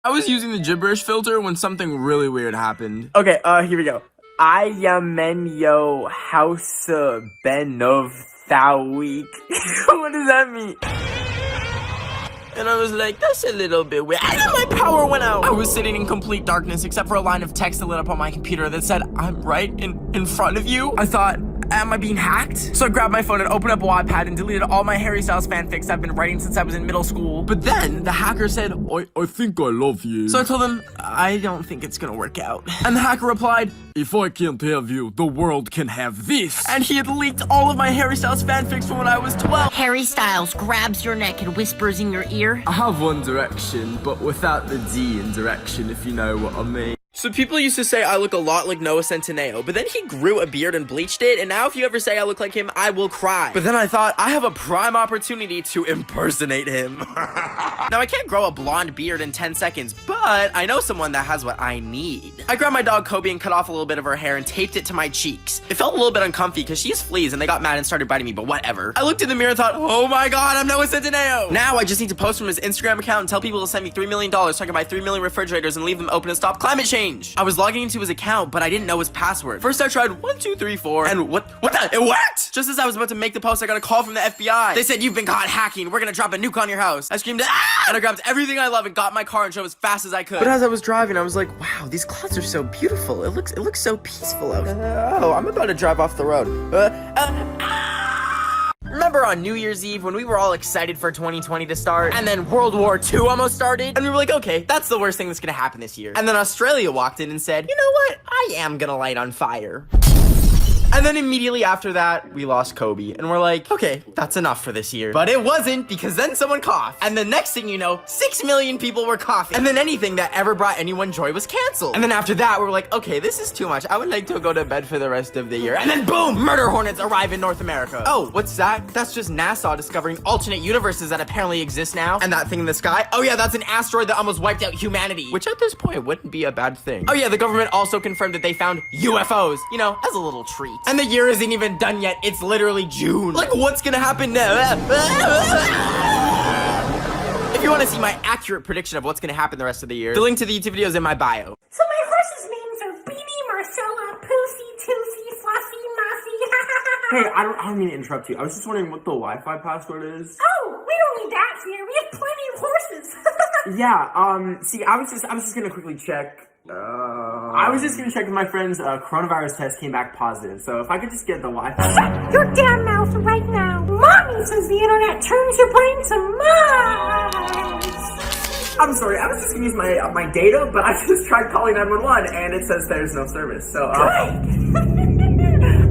I was using the gibberish filter when something really weird happened. Okay, here we go. I am in yo house ben of thou week. What does that mean? And I was like, that's a little bit weird. And then my power went out. I was sitting in complete darkness except for a line of text that lit up on my computer that said, I'm right in front of you. I thought, am I being hacked? So I grabbed my phone and opened up Wattpad and deleted all my Harry Styles fanfics I've been writing since I was in middle school. But then the hacker said, I think I love you. So I told him, I don't think it's gonna work out. And the hacker replied, if I can't have you, the world can have this. And he had leaked all of my Harry Styles fanfics from when I was 12. Harry Styles grabs your neck and whispers in your ear. I have One Direction, but without the D in direction, if you know what I mean. So people used to say I look a lot like Noah Centineo, but then he grew a beard and bleached it, and now if you ever say I look like him, I will cry. But then I thought, I have a prime opportunity to impersonate him. Now I can't grow a blonde beard in 10 seconds, but I know someone that has what I need. I grabbed my dog Kobe and cut off a little bit of her hair and taped it to my cheeks. It felt a little bit uncomfy because she has fleas and they got mad and started biting me, but whatever. I looked in the mirror and thought, oh my god, I'm Noah Centineo. Now I just need to post from his Instagram account and tell people to send me $3 million so I can buy 3 million refrigerators and leave them open and stop climate change. I was logging into his account, but I didn't know his password. First I tried 1, 2, 3, 4, and what the, it worked! Just as I was about to make the post, I got a call from the FBI. They said, you've been caught hacking, we're gonna drop a nuke on your house. I screamed, ah! And I grabbed everything I love and got in my car and drove as fast as I could. But as I was driving, I was like, wow, these clouds are so beautiful. It looks so peaceful out. Oh, I'm about to drive off the road. Remember on New Year's Eve when we were all excited for 2020 to start, and then World War II almost started, and we were like, okay, that's the worst thing that's gonna happen this year. And then Australia walked in and said, you know what, I am gonna light on fire. And then immediately after that, we lost Kobe. And we're like, okay, that's enough for this year. But it wasn't, because then someone coughed. And the next thing you know, 6 million people were coughing. And then anything that ever brought anyone joy was canceled. And then after that, we were like, okay, this is too much. I would like to go to bed for the rest of the year. And then boom, murder hornets arrive in North America. Oh, what's that? That's just NASA discovering alternate universes that apparently exist now. And that thing in the sky? Oh yeah, that's an asteroid that almost wiped out humanity. Which at this point wouldn't be a bad thing. Oh yeah, the government also confirmed that they found UFOs, you know, as a little treat. And the year isn't even done yet. It's literally June. Like, what's gonna happen now? If you want to see my accurate prediction of what's gonna happen the rest of the year, the link to the YouTube video is in my bio. So my horse's names are Beanie, Marcella, Pussy, Tootsie, Fluffy, Muffy. Hey, I don't mean to interrupt you. I was just wondering what the Wi-Fi password is. Oh, we don't need that here. We have plenty of horses. Yeah, see, I was just gonna quickly check. I was just gonna check if my friend's coronavirus test came back positive, so if I could just get the Wi-Fi. Shut your damn mouth right now. Mommy says the internet turns your brain to mice. I'm sorry, I was just gonna use my data, but I just tried calling 911 and it says there's no service, so Good.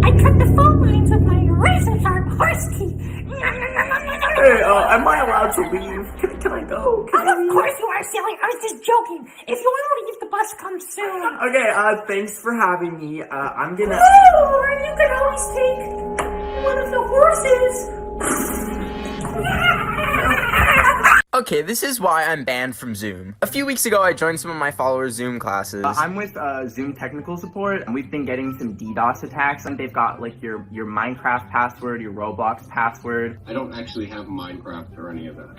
I cut the phone lines with my razor sharp horse teeth. Hey, am I allowed to leave? Can I go? Of course you are, silly. I was just joking. If you want to leave, the bus comes soon. Okay, thanks for having me. I'm gonna... Oh, and you can always take one of the horses. Okay, this is why I'm banned from Zoom. A few weeks ago, I joined some of my followers' Zoom classes. I'm with Zoom technical support, and we've been getting some DDoS attacks, and they've got like your Minecraft password, your Roblox password. I don't actually have Minecraft or any of that.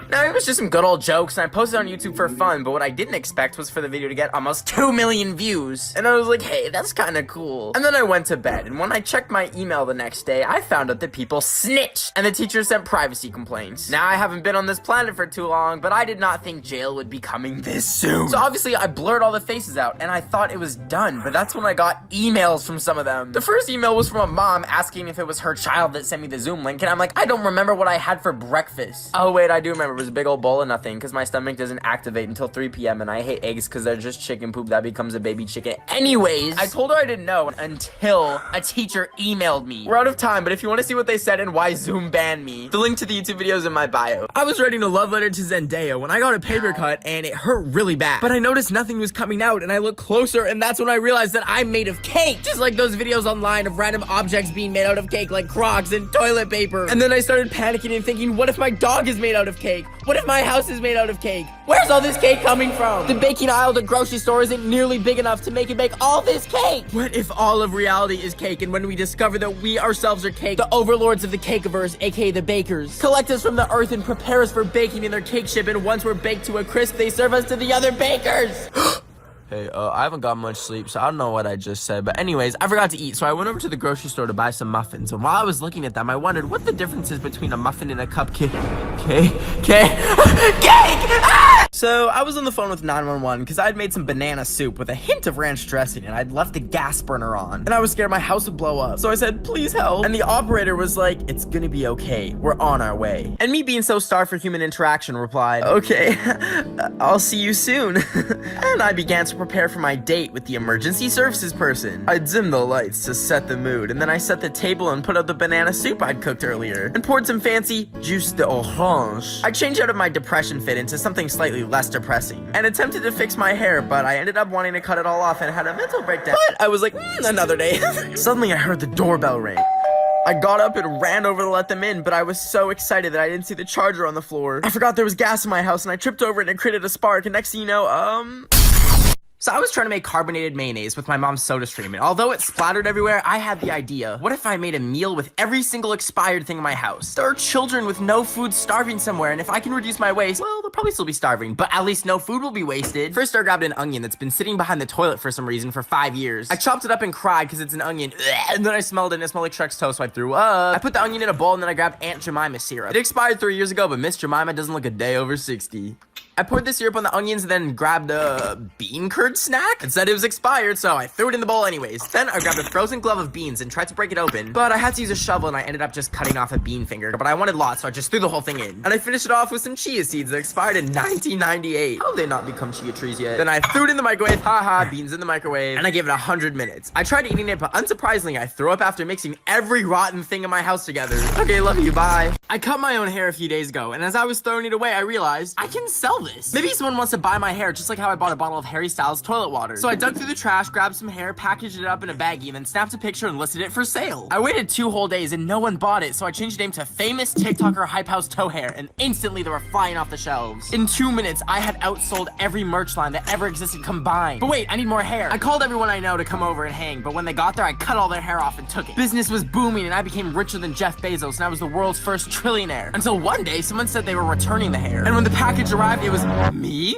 Now, it was just some good old jokes, and I posted on YouTube for fun, but what I didn't expect was for the video to get almost 2 million views. And I was like, hey, that's kind of cool. And then I went to bed, and when I checked my email the next day, I found out that people snitched, and the teacher sent privacy complaints. Now, I haven't been on this planet for too long, but I did not think jail would be coming this soon. So obviously, I blurred all the faces out, and I thought it was done, but that's when I got emails from some of them. The first email was from a mom asking if it was her child that sent me the Zoom link, and I'm like, I don't remember what I had for breakfast. Oh wait, I do remember. It was a big old bowl of nothing, because my stomach doesn't activate until 3 p.m, and I hate eggs because they're just chicken poop that becomes a baby chicken. Anyways, I told her I didn't know until a teacher emailed me. We're out of time, but if you want to see what they said and why Zoom banned me, the link to the YouTube video is in my bio. I was writing a love letter to Zendaya when I got a paper cut, and it hurt really bad. But I noticed nothing was coming out, and I looked closer, and that's when I realized that I'm made of cake. Just like those videos online of random objects being made out of cake, like Crocs and toilet paper. And then I started panicking and thinking, what if my dog is made out of cake? What if my house is made out of cake? Where's all this cake coming from? The baking aisle at the grocery store isn't nearly big enough to make it bake all this cake. What if all of reality is cake, and when we discover that we ourselves are cake, the overlords of the cakeverse, aka the bakers, collect us from the earth and prepare us for baking in their cake ship, and once we're baked to a crisp, they serve us to the other bakers. Hey, I haven't got much sleep, so I don't know what I just said. But anyways, I forgot to eat, so I went over to the grocery store to buy some muffins. And while I was looking at them, I wondered what the difference is between a muffin and a cupcake. Cake! Ah! So I was on the phone with 911 because I'd made some banana soup with a hint of ranch dressing, and I'd left the gas burner on. And I was scared my house would blow up. So I said, please help. And the operator was like, it's gonna be okay. We're on our way. And me being so starved for human interaction replied, okay, I'll see you soon. And I began to prepare for my date with the emergency services person. I dimmed the lights to set the mood, and then I set the table and put out the banana soup I'd cooked earlier, and poured some fancy jus d'orange. I changed out of my depression fit into something slightly less depressing, and attempted to fix my hair, but I ended up wanting to cut it all off and had a mental breakdown. But I was like, another day. Suddenly I heard the doorbell ring. I got up and ran over to let them in, but I was so excited that I didn't see the charger on the floor. I forgot there was gas in my house, and I tripped over it and it created a spark, and next thing you know, So I was trying to make carbonated mayonnaise with my mom's soda stream, and although it splattered everywhere, I had the idea. What if I made a meal with every single expired thing in my house? There are children with no food starving somewhere, and if I can reduce my waste, well, they'll probably still be starving, but at least no food will be wasted. First, I grabbed an onion that's been sitting behind the toilet for some reason for 5 years. I chopped it up and cried because it's an onion, and then I smelled it and it smelled like Shrek's toast, so I threw up. I put the onion in a bowl, and then I grabbed Aunt Jemima syrup. It expired 3 years ago, but Miss Jemima doesn't look a day over 60. I poured the syrup on the onions and then grabbed a bean curd snack and said it was expired, so I threw it in the bowl anyways. Then I grabbed a frozen glove of beans and tried to break it open, but I had to use a shovel and I ended up just cutting off a bean finger, but I wanted lots, so I just threw the whole thing in. And I finished it off with some chia seeds that expired in 1998. How have they not become chia trees yet? Then I threw it in the microwave, haha, beans in the microwave, and I gave it 100 minutes. I tried eating it, but unsurprisingly, I threw up after mixing every rotten thing in my house together. Okay, love you, bye. I cut my own hair a few days ago, and as I was throwing it away, I realized I can sell this. Maybe someone wants to buy my hair, just like how I bought a bottle of Harry Styles toilet water. So I dug through the trash, grabbed some hair, packaged it up in a baggie, and then snapped a picture and listed it for sale. I waited 2 whole days and no one bought it, so I changed the name to Famous TikToker Hype House Toe Hair, and instantly they were flying off the shelves. In 2 minutes, I had outsold every merch line that ever existed combined. But wait, I need more hair. I called everyone I know to come over and hang, but when they got there, I cut all their hair off and took it. Business was booming, and I became richer than Jeff Bezos, and I was the world's first trillionaire. Until one day, someone said they were returning the hair. And when the package arrived, it was me?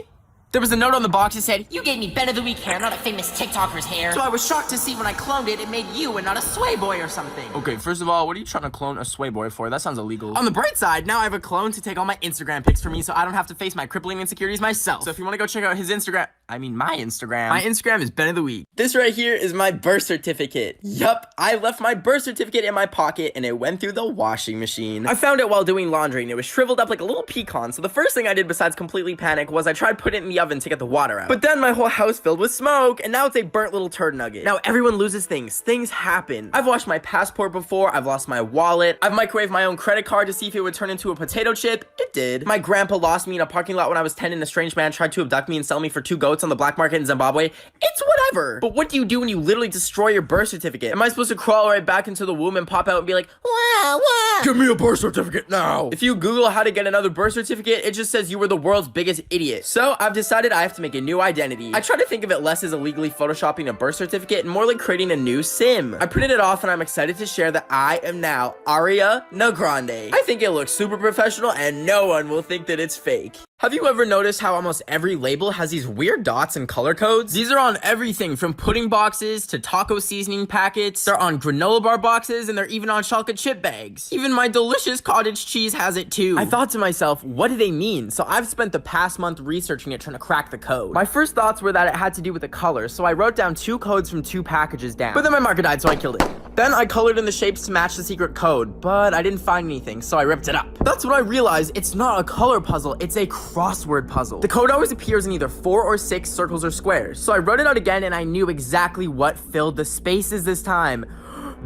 There was a note on the box that said, You gave me Ben of the Week hair, not a famous TikToker's hair. so I was shocked to see when I cloned it, it made you and not a sway boy or something. Okay, first of all, what are you trying to clone a sway boy for? That sounds illegal. On the bright side, now I have a clone to take all my Instagram pics for me so I don't have to face my crippling insecurities myself. So if you want to go check out his Instagram, my Instagram is Ben of the Week. This right here is my birth certificate. Yup, I left my birth certificate in my pocket and it went through the washing machine. I found it while doing laundry and it was shriveled up like a little pecan, so the first thing I did besides completely panic was I tried putting it in the oven to get the water out. But then my whole house filled with smoke, and now it's a burnt little turd nugget. Now everyone loses things. Things happen. I've lost my passport before. I've lost my wallet. I've microwaved my own credit card to see if it would turn into a potato chip. It did. My grandpa lost me in a parking lot when I was 10 and a strange man tried to abduct me and sell me for 2 goats on the black market in Zimbabwe. It's whatever. But what do you do when you literally destroy your birth certificate? Am I supposed to crawl right back into the womb and pop out and be like, wow, wow, give me a birth certificate now? If you Google how to get another birth certificate, it just says you were the world's biggest idiot. So I've decided I have to make a new identity. I try to think of it less as illegally photoshopping a birth certificate and more like creating a new sim. I printed it off and I'm excited to share that I am now Ariana Grande. I think it looks super professional and no one will think that it's fake. Have you ever noticed how almost every label has these weird dots and color codes? These are on everything from pudding boxes to taco seasoning packets. They're on granola bar boxes and they're even on chocolate chip bags. Even my delicious cottage cheese has it too. I thought to myself, what do they mean? So I've spent the past month researching it, trying to crack the code. My first thoughts were that it had to do with the colors, so I wrote down 2 codes from 2 packages down. But then my marker died, so I killed it. Then I colored in the shapes to match the secret code, but I didn't find anything, so I ripped it up. That's when I realized it's not a color puzzle, it's a crossword puzzle. The code always appears in either 4 or 6 circles or squares. So I wrote it out again and I knew exactly what filled the spaces this time.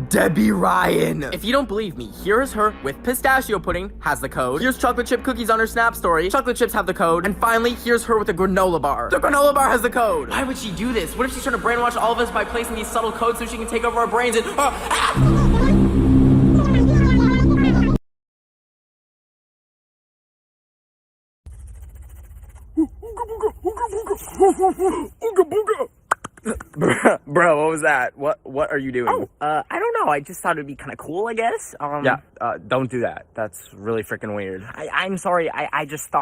Debbie Ryan. If you don't believe me, here's her with pistachio pudding, has the code. Here's chocolate chip cookies on her Snap story. Chocolate chips have the code. And finally, here's her with a granola bar. The granola bar has the code. Why would she do this? What if she's trying to brainwash all of us by placing these subtle codes so she can take over our brains and Bro, what was that? What are you doing? I don't know. I just thought it'd be kind of cool, I guess. Yeah, don't do that. That's really freaking weird. I'm sorry. I just thought.